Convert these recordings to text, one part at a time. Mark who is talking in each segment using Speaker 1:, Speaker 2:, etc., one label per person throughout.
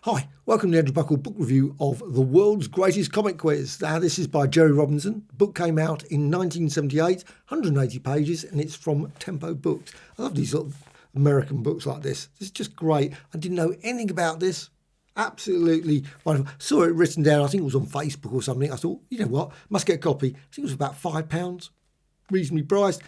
Speaker 1: Hi, welcome to the Andrew Buckle book review of The World's Greatest Comic Quiz. Now, this is by Jerry Robinson. The book came out in 1978, 180 pages, and it's from Tempo Books. I love these sort of American books like this. It's just great. I didn't know anything about this. Absolutely wonderful. Saw it written down, I think it was on Facebook or something. I thought, you know what, must get a copy. I think it was about £5, reasonably priced.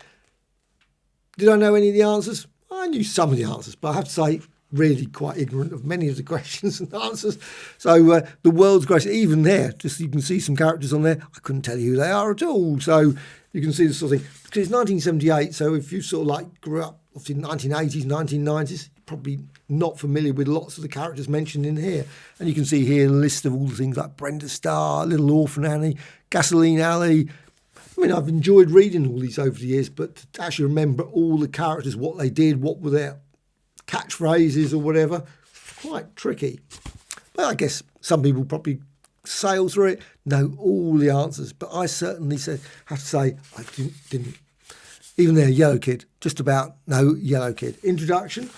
Speaker 1: Did I know any of the answers? I knew some of the answers, but I have to say, really quite ignorant of many of the questions and answers. So The World's Greatest, even there, just you can see some characters on there. I couldn't tell you who they are at all. So you can see this sort of thing. Because it's 1978, so if you sort of like grew up obviously in the 1980s, 1990s, you're probably not familiar with lots of the characters mentioned in here. And you can see here a list of all the things like Brenda Starr, Little Orphan Annie, Gasoline Alley. I mean, I've enjoyed reading all these over the years, but to actually remember all the characters, what they did, what were their catchphrases or whatever, quite tricky. But I guess some people probably sail through it, know all the answers. But I certainly have to say I didn't. Even there, Yellow Kid, just about no Yellow Kid. Introduction,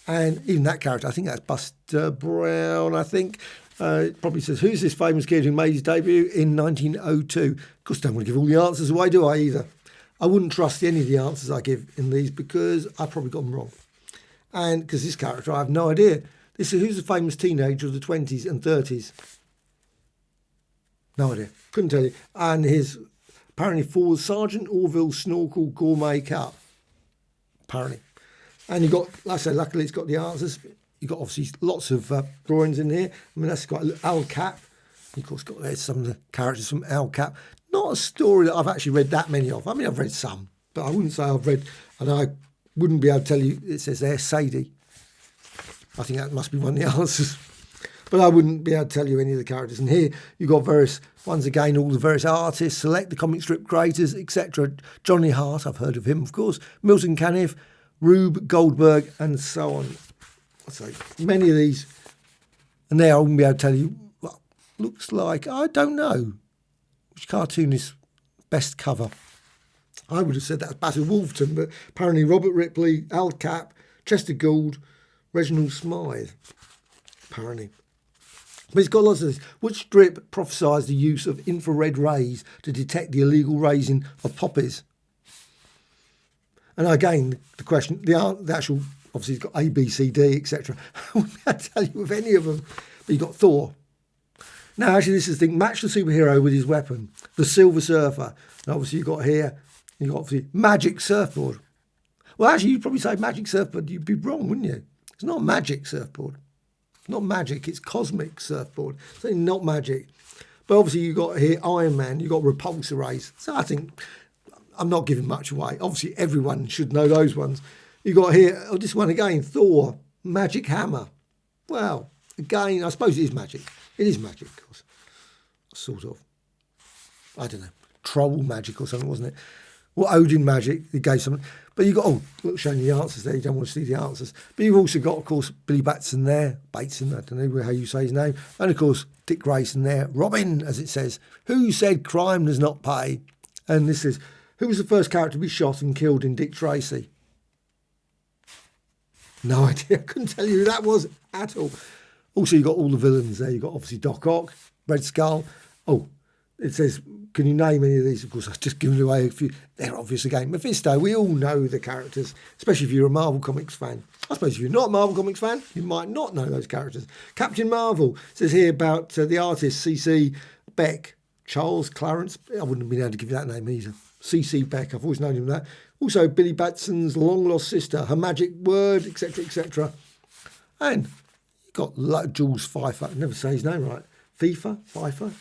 Speaker 1: and even that character, I think that's Buster Brown, I think. It probably says, who's this famous kid who made his debut in 1902? Of course, I don't want to give all the answers away, do I, either? I wouldn't trust any of the answers I give in these because I probably got them wrong. And because this character, I have no idea. This is who's the famous teenager of the 20s and 30s? No idea. Couldn't tell you. And his apparently for Sergeant Orville Snorkel Gourmet Cup. Apparently. And you've got, like I say, luckily it's got the answers. You've got obviously lots of drawings in here. I mean, that's got Al Cap. Of course, there's some of the characters from Al Cap. Not a story that I've actually read that many of. I mean, I've read some, but I wouldn't say I've read, and I wouldn't be able to tell you, it says there, Sadie. I think that must be one of the answers. But I wouldn't be able to tell you any of the characters. And here you've got various, once again, all the various artists, select the comic strip creators, etc. Johnny Hart, I've heard of him, of course. Milton Caniff, Rube Goldberg, and so on. So many of these. And there I wouldn't be able to tell you, well, looks like, I don't know, which cartoon is best cover. I would have said that was Basil Wolverton, but apparently Robert Ripley, Al Cap, Chester Gould, Reginald Smythe, apparently. But it's got lots of this. Which strip prophesies the use of infrared rays to detect the illegal raising of poppies? And again, the question, the actual, obviously it's got A, B, C, D, etc. I wouldn't be able to tell you of any of them. But you've got Thor. Now, actually, this is the thing. Match the superhero with his weapon. The Silver Surfer. And obviously you've got here, you've got the magic surfboard. Well, actually, you'd probably say magic surfboard. You'd be wrong, wouldn't you? It's not magic surfboard. It's not magic. It's cosmic surfboard. It's not magic. But obviously, you've got here Iron Man. You've got repulsor rays. So I think I'm not giving much away. Obviously, everyone should know those ones. You've got here, this one again, Thor, magic hammer. Well, again, I suppose it is magic. It is magic, of course. Sort of. I don't know. Troll magic or something, wasn't it? Well, Odin magic, he gave something. But you've got, look, showing you the answers there. You don't want to see the answers. But you've also got, of course, Billy Batson there. Bateson, I don't know how you say his name. And, of course, Dick Grayson there. Robin, as it says. Who said crime does not pay? And this is, who was the first character to be shot and killed in Dick Tracy? No idea. I couldn't tell you who that was at all. Also, you've got all the villains there. You've got, obviously, Doc Ock, Red Skull. Oh, it says, can you name any of these? Of course, I've just given away a few. They're obvious again. Mephisto, we all know the characters, especially if you're a Marvel Comics fan. I suppose if you're not a Marvel Comics fan, you might not know those characters. Captain Marvel says here about the artist C.C. Beck, Charles Clarence. I wouldn't have been able to give you that name either. C.C. Beck, I've always known him that. Also, Billy Batson's long-lost sister, her magic word, etc., etc. And you've got Jules Pfeiffer. I never say his name right. Pfeiffer.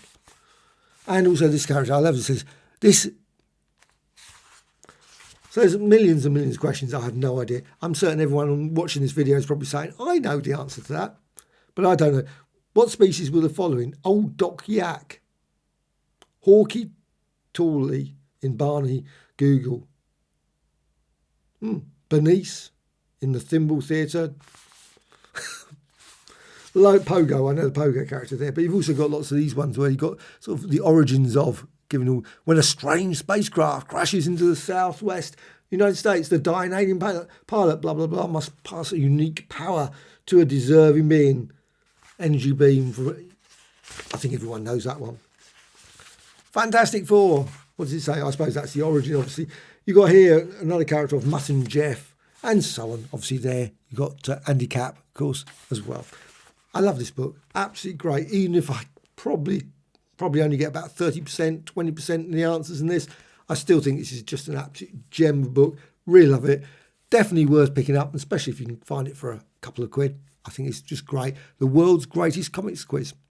Speaker 1: And also this character, I love it, says, this... So there's millions and millions of questions. I have no idea. I'm certain everyone watching this video is probably saying, I know the answer to that, but I don't know. What species were the following? Old Doc Yak, Hawky Tawley in Barney Google, Bernice in the Thimble Theatre, Pogo, I know the Pogo character there, but you've also got lots of these ones where you've got sort of the origins of giving all, when a strange spacecraft crashes into the southwest United States, the dying alien pilot, blah, blah, blah, must pass a unique power to a deserving being. energy beam. I think everyone knows that one. Fantastic Four. What does it say? I suppose that's the origin, obviously. You got here another character of Mutt and Jeff, and so on. Obviously there you got Andy Capp, of course, as well. I love this book. Absolutely great. Even if I probably only get about 30%, 20% in the answers in this, I still think this is just an absolute gem of a book. Really love it. Definitely worth picking up, especially if you can find it for a couple of quid. I think it's just great. The world's greatest comics quiz.